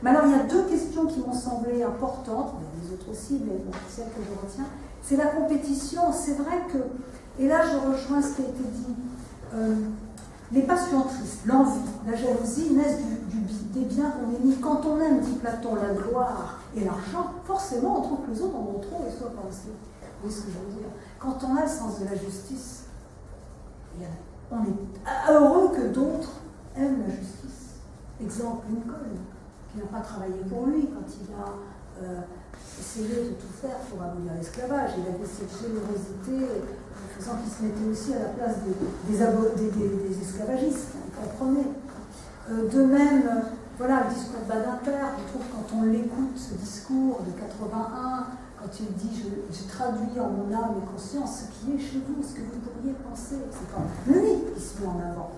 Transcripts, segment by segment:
Mais alors, il y a deux questions qui m'ont semblé importantes, mais les autres aussi, mais bon, celle que je retiens. C'est la compétition. C'est vrai que, et là je rejoins ce qui a été dit, les passions tristes, l'envie, la jalousie naissent des biens qu'on est mis. Quand on aime, dit Platon, la gloire et l'argent, forcément on trouve que les autres en ont trop et soit pas aussi. Vous voyez ce que je veux dire? Quand on a le sens de la justice, on est heureux que d'autres aiment la justice. Exemple, Lincoln, qui n'a pas travaillé pour lui quand il a essayé de tout faire pour abolir l'esclavage. Il avait cette générosité, faisant qu'il se mettait aussi à la place des esclavagistes, vous comprenez. De même, voilà, le discours de Badinter, je trouve quand on l'écoute, ce discours de 81, quand il dit « je traduis en mon âme et conscience ce qui est chez vous, ce que vous pourriez penser », c'est pas lui qui se met en avant.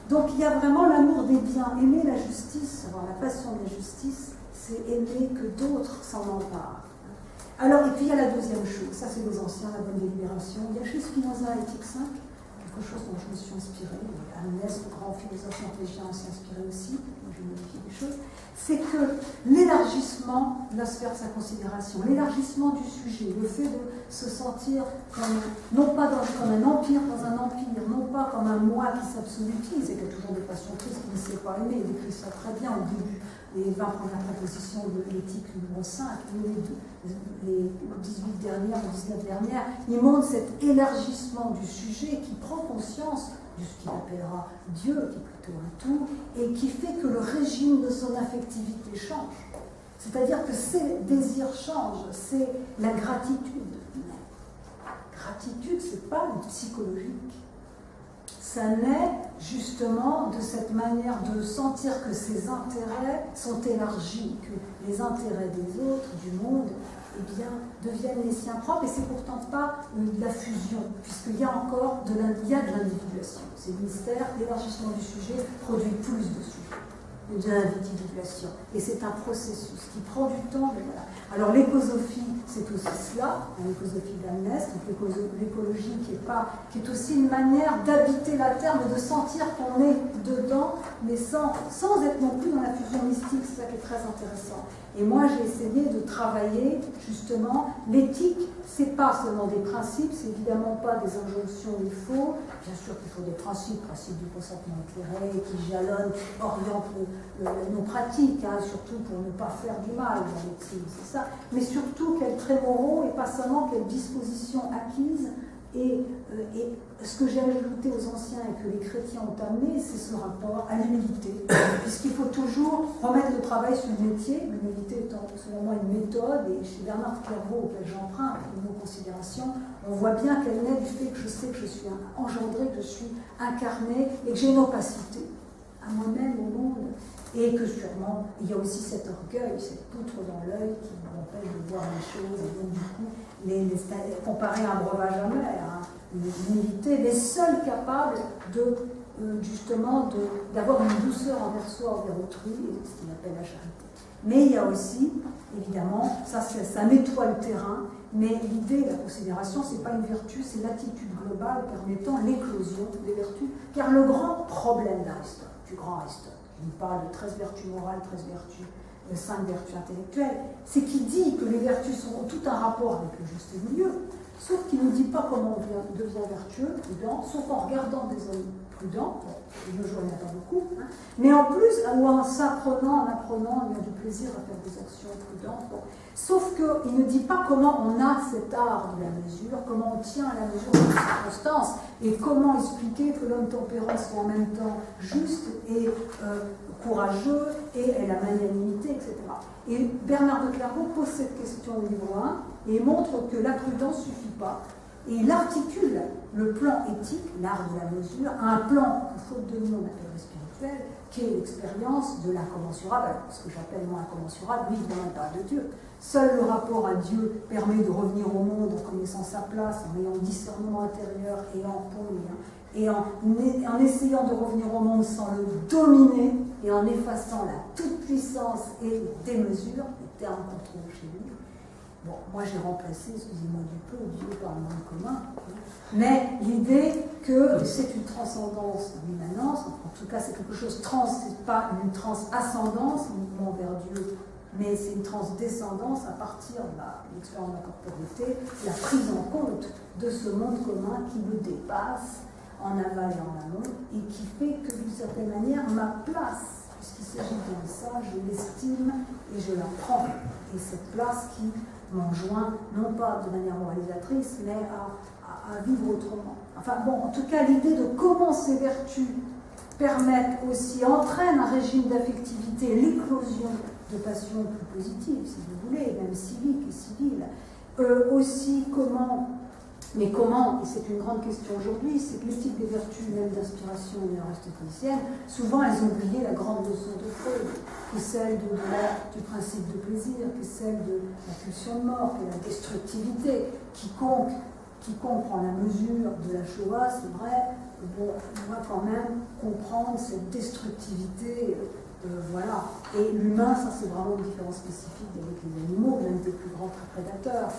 Donc il y a vraiment l'amour des biens, aimer la justice, avoir la passion de la justice, c'est aimer que d'autres s'en emparent. Alors, et puis il y a la deuxième chose, ça c'est les anciens, la bonne délibération. Il y a chez Spinoza, Éthique 5, quelque chose dont je me suis inspirée, Agnès, le grand philosophe norvégien, s'est inspiré aussi, je modifie les choses, c'est que l'élargissement de la sphère de sa considération, l'élargissement du sujet, le fait de se sentir comme, non pas comme un empire dans un empire, non pas comme un moi qui s'absolutise et qui a toujours des passions tristes qui ne sait pas aimer, il décrit ça très bien au début, les 20 premières propositions de l'éthique numéro 5, les 18 dernières ou 19 dernières, il montre cet élargissement du sujet qui prend conscience de ce qu'il appellera Dieu, qui est plutôt un tout, et qui fait que le régime de son affectivité change. C'est-à-dire que ses désirs changent, c'est la gratitude. Gratitude, c'est pas le psychologique. Ça naît justement de cette manière de sentir que ses intérêts sont élargis, que les intérêts des autres, du monde, eh bien, deviennent les siens propres, et c'est pourtant pas de la fusion, puisqu'il y a encore de l'individuation. C'est le mystère, l'élargissement du sujet produit plus de sujets, de l'individuation. Et c'est un processus qui prend du temps, mais voilà. Alors l'écosophie, c'est aussi cela, l'écosophie d'Agnès, l'écologie qui est aussi une manière d'habiter la terre, mais de sentir qu'on est dedans, mais sans être non plus dans la fusion mystique, c'est ça qui est très intéressant. Et moi j'ai essayé de travailler justement l'éthique, c'est pas seulement des principes, c'est évidemment pas des injonctions, il faut, bien sûr qu'il faut des principes du consentement éclairé, qui jalonnent, qui orientent nos pratiques, hein, surtout pour ne pas faire du mal dans l'éthique, c'est ça. Mais surtout quels traits moraux et pas seulement quelles dispositions acquises. Et ce que j'ai ajouté aux anciens et que les chrétiens ont amené, c'est ce rapport à l'humilité. Puisqu'il faut toujours remettre le travail sur le métier, l'humilité étant selon moi une méthode, et chez Bernard Clairvaux, auquel j'emprunte nos considérations, on voit bien qu'elle naît du fait que je sais que je suis engendrée, que je suis incarnée et que j'ai une opacité à moi-même, au monde. Et que sûrement, il y a aussi cet orgueil, cette poutre dans l'œil qui m'empêche de voir les choses, et donc du coup, comparé à un breuvage amer, hein, l'éviter, les seuls capables justement d'avoir une douceur envers soi, envers autrui, ce qu'il appelle la charité. Mais il y a aussi, évidemment, ça nettoie le terrain, mais l'idée, la considération, ce n'est pas une vertu, c'est l'attitude globale permettant l'éclosion des vertus, car le grand problème d'Aristote, du grand Aristote, il parle de 13 vertus morales, 13 vertus, 5 vertus intellectuelles, c'est qu'il dit que les vertus ont tout un rapport avec le juste milieu, sauf qu'il ne dit pas comment on devient vertueux, prudent, sauf en regardant des hommes prudents, bon, le jour il n'y en a pas beaucoup, hein, mais en plus, en s'apprenant, en apprenant, il y a du plaisir à faire des actions prudentes, bon. Sauf qu'il ne dit pas comment on a cet art de la mesure, comment on tient à la mesure des circonstances, et comment expliquer que l'homme tempérant soit en même temps juste et courageux, et la magnanimité, etc. Et Bernard de Clairvaux pose cette question au livre 1, et montre que la prudence ne suffit pas, et il articule le plan éthique, l'art de la mesure, à un plan que, faute de nous, on appelle spirituel, qui est l'expérience de l'incommensurable, ce que j'appelle moi incommensurable, lui, il parle de Dieu. Seul le rapport à Dieu permet de revenir au monde en connaissant sa place, en ayant discernement intérieur et en pôle, et en essayant de revenir au monde sans le dominer et en effaçant la toute-puissance et démesure, les termes qu'on trouve chez lui. Bon, moi j'ai remplacé, excusez-moi du peu, Dieu par le monde commun, mais l'idée que c'est une transcendance, une immanence, en tout cas c'est quelque chose trans, c'est pas une transascendance uniquement vers Dieu, mais c'est une transdescendance à partir de l'expérience de la corporité, la prise en compte de ce monde commun qui me dépasse en aval et en amont, et qui fait que d'une certaine manière ma place, puisqu'il s'agit bien de ça, je l'estime et je la prends. Et cette place qui m'enjoint, non pas de manière moralisatrice, mais à vivre autrement. Enfin bon, en tout cas, l'idée de comment ces vertus permettent aussi, entraînent un régime d'affectivité, l'éclosion de passions plus positives, si vous voulez, même civiques et civiles. Aussi, comment, mais comment, et c'est une grande question aujourd'hui, c'est que l'éthique des vertus, même d'inspiration néo-aristotélicienne, souvent elles ont oublié la grande leçon de Freud, qui est celle du principe de plaisir, qui est celle de la pulsion de mort, qui est la destructivité. Quiconque prend la mesure de la Shoah, c'est vrai, bon, on va quand même comprendre cette destructivité. Voilà. Et l'humain, ça c'est vraiment une différence spécifique avec les animaux, même des plus grands prédateurs.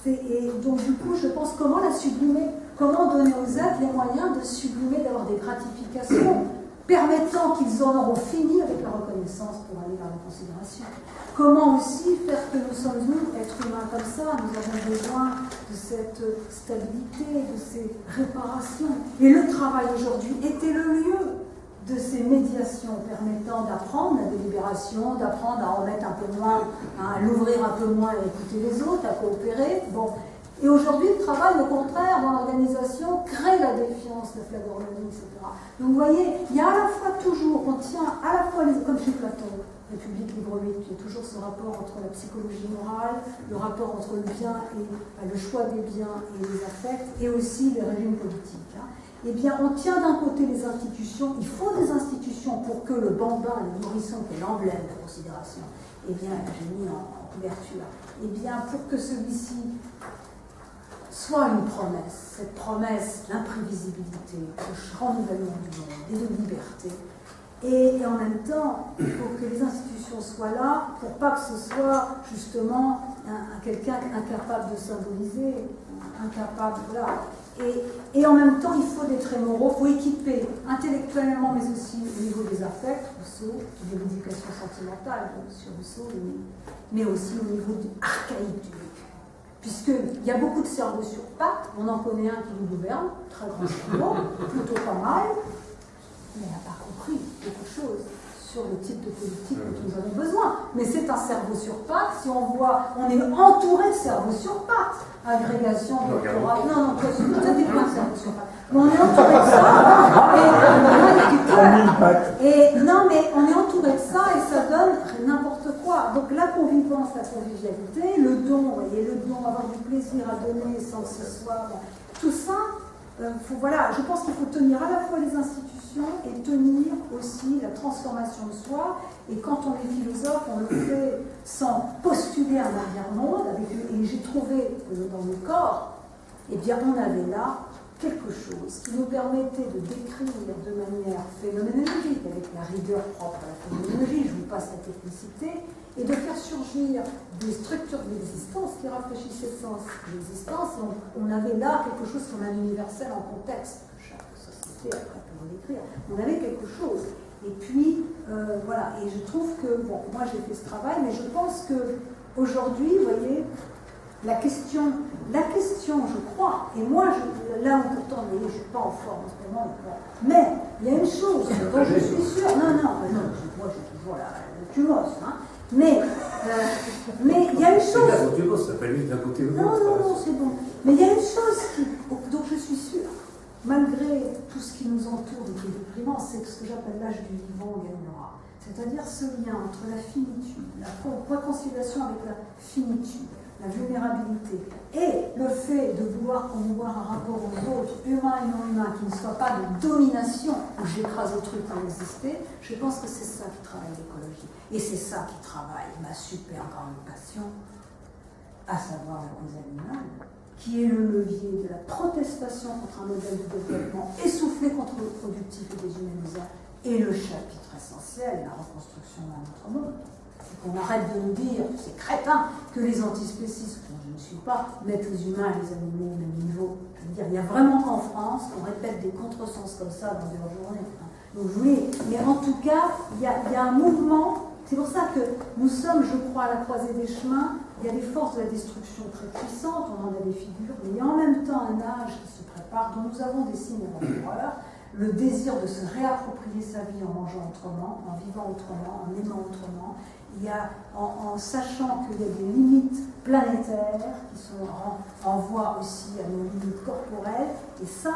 Et donc du coup, je pense comment la sublimer, comment donner aux êtres les moyens de sublimer, d'avoir des gratifications permettant qu'ils en auront fini avec la reconnaissance pour aller vers la considération. Comment aussi faire que nous sommes, nous, êtres humains comme ça, nous avons besoin de cette stabilité, de ces réparations. Et le travail aujourd'hui était le lieu de ces médiations permettant d'apprendre la délibération, d'apprendre à en mettre un peu moins, à l'ouvrir un peu moins, à écouter les autres, à coopérer. Bon. Et aujourd'hui, le travail, au contraire, dans l'organisation, crée la défiance, la flagornerie, etc. Donc vous voyez, il y a à la fois toujours, on tient à la fois, comme chez Platon, République, livre 8, il y a toujours ce rapport entre la psychologie morale, le rapport entre le bien et le choix des biens et les affects, et aussi les régimes politiques. Eh bien, on tient d'un côté les institutions, il faut des institutions pour que le bambin, le nourrisson, qui est l'emblème de la considération, eh bien, j'ai mis en couverture, eh bien, pour que celui-ci soit une promesse, cette promesse d'imprévisibilité, de renouvellement du monde et de liberté. Et en même temps, il faut que les institutions soient là pour pas que ce soit justement quelqu'un incapable de symboliser, incapable, voilà. Et en même temps, il faut des traits moraux, il faut équiper intellectuellement, mais aussi au niveau des affects, Rousseau, de l'éducation sentimentale, donc sur Rousseau, mais aussi au niveau archaïque du vécu. Puisqu'il y a beaucoup de cerveaux sur pattes, on en connaît un qui nous gouverne, très grand cerveau, plutôt pas mal, mais il n'a pas compris beaucoup de choses sur le type de politique dont nous avons besoin. Mais c'est un cerveau sur pattes, si on voit, on est entouré de cerveaux sur pattes. Agrégation, doctorat, non, peut-être bien cerveau sur pattes. Mais on est entouré de ça, et non, mais on est entouré de ça et ça donne n'importe quoi. Donc la convivence, la convivialité, le don, vous voyez, le don, avoir du plaisir à donner sans que ce soit... Bon, tout ça, voilà, je pense qu'il faut tenir à la fois les institutions et tenir aussi la transformation de soi. Et quand on est philosophe, on le fait sans postuler un arrière-monde. Et j'ai trouvé que dans le corps, eh bien, on avait là quelque chose qui nous permettait de décrire de manière phénoménologique, avec la rigueur propre à la phénoménologie, je vous passe la technicité, et de faire surgir des structures de l'existence qui rafraîchissaient le sens de l'existence. On avait là quelque chose comme un universel en contexte. Chaque société, après, peut l'écrire. On avait quelque chose. Et puis, voilà. Et je trouve que, bon, moi j'ai fait ce travail, mais je pense qu'aujourd'hui, vous voyez, la question, je crois, et moi, là où pourtant, vous voyez, je ne suis pas en forme en ce moment, mais il y a une chose dont je suis sûre, non, moi j'ai toujours le tumos, hein, mais il y a une chose... Le tumos, ça peut aller d'un côté ou de l'autre. Non, c'est bon. Mais il y a une chose dont je suis sûre, malgré tout ce qui nous entoure et qui est déprimant, c'est ce que j'appelle l'âge du vivant gagnera. C'est-à-dire ce lien entre la finitude, la réconciliation avec la finitude, la vulnérabilité, et le fait de vouloir promouvoir un rapport aux autres, humains et non humains, qui ne soit pas de domination, où j'écrase le truc pour exister, je pense que c'est ça qui travaille l'écologie. Et c'est ça qui travaille ma super grande passion, à savoir la cause animale, qui est le levier de la protestation contre un modèle de développement essoufflé, contre-productif et déshumanisant, et le chapitre essentiel, la reconstruction d'un autre monde. qu'on arrête de nous dire, c'est crétin, que les antispécistes, dont je ne suis pas, mettent les humains et les animaux au même niveau. Je veux dire, il n'y a vraiment qu'en France qu'on répète des contresens comme ça dans leur journée. Donc je voulais, mais en tout cas, il y a un mouvement, c'est pour ça que nous sommes, je crois, à la croisée des chemins. Il y a des forces de la destruction très puissantes, on en a des figures, mais il y a en même temps un âge qui se prépare, dont nous avons des signes avant-coureurs, le désir de se réapproprier sa vie en mangeant autrement, en vivant autrement, en aimant autrement. Il y a, en sachant qu'il y a des limites planétaires qui sont en voie aussi à nos limites corporelles, et ça,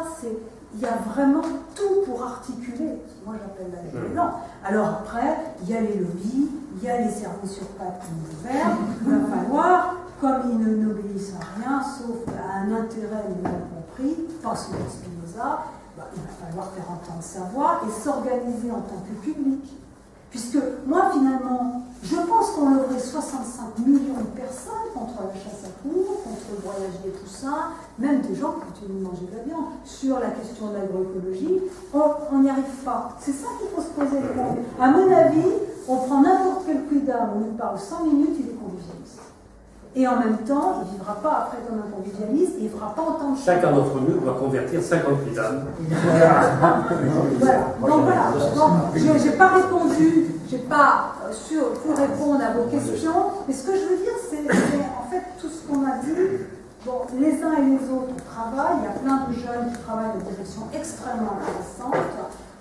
il y a vraiment tout pour articuler, ce que moi j'appelle l'âge de l'élan. Alors après, il y a les lobbies, il y a les cerveaux sur pattes qui nous gouvernent, il va falloir, comme ils n'obéissent à rien, sauf à un intérêt bien compris, pas celui de Spinoza, il va falloir faire entendre sa voix et s'organiser en tant que public. Puisque moi, finalement, je pense qu'on leverait 65 millions de personnes contre la chasse à courre, contre le broyage des poussins, même des gens qui continuent de manger de la viande, sur la question de l'agroécologie, on n'y arrive pas. C'est ça qu'il faut se poser. À mon avis, on prend n'importe quel quidam, on lui parle 100 minutes, il est convivialiste. Et en même temps, il ne vivra pas après comme un convivialiste, et il ne fera pas autant de choses. Chacun d'entre nous doit convertir 50 quidam. Voilà. Donc voilà. Je n'ai pas répondu, je n'ai pas pu répondre à vos questions, mais ce que je veux dire, c'est en fait tout ce qu'on a dit. Bon, les uns et les autres travaillent, il y a plein de jeunes qui travaillent de direction extrêmement intéressante,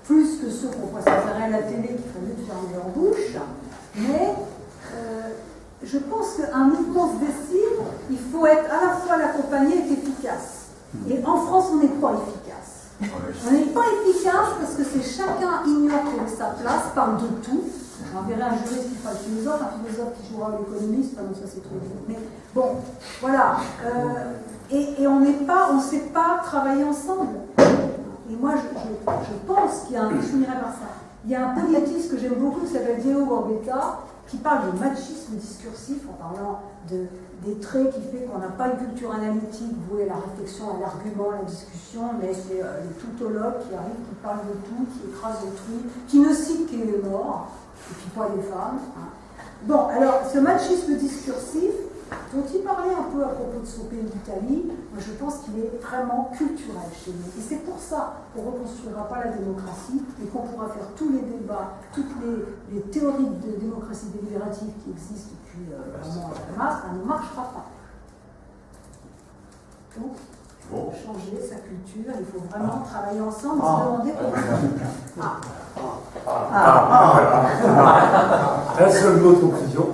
plus que ceux qu'on voit sans arrêt à la télé qui font mieux de fermer leur bouche, mais je pense qu'un mouvement se décide, il faut être à la fois l'accompagner et efficace. Et en France, on n'est pas efficace. On n'est pas efficace parce que c'est chacun ignore quelle est sa place, parle de tout. On verrait un juriste qui fera le philosophe, un philosophe qui jouera l'économiste, non, ça c'est trop dur. Mais bon, voilà. Et on ne sait pas travailler ensemble. Et moi, je pense qu'il y a un, je finirai par ça. Il y a un politique que j'aime beaucoup qui s'appelle Diego Orbeta, qui parle de machisme discursif en parlant des traits qui fait qu'on n'a pas une culture analytique vouée à la réflexion, à l'argument, à la discussion, mais c'est les tautologues qui arrivent, qui parlent de tout, qui écrasent autrui, qui ne citent que les morts, et puis pas les femmes. Hein. Bon, alors, ce machisme discursif, dont il parlait un peu à propos de son pays d'Italie, moi je pense qu'il est vraiment culturel chez nous. Et c'est pour ça qu'on ne reconstruira pas la démocratie et qu'on pourra faire tous les débats, toutes les théories de démocratie délibérative qui existent depuis vraiment la masse, ça ne marchera pas. Donc, il faut changer sa culture, il faut vraiment travailler ensemble et se demander pourquoi. Un seul mot de conclusion.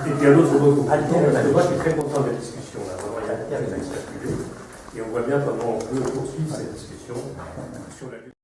Et puis un autre mot de conclusion. Moi, je suis très content de la discussion. Là. Vraiment, il y a des axes circulés. Et on voit bien comment on peut poursuivre cette discussion sur la lutte.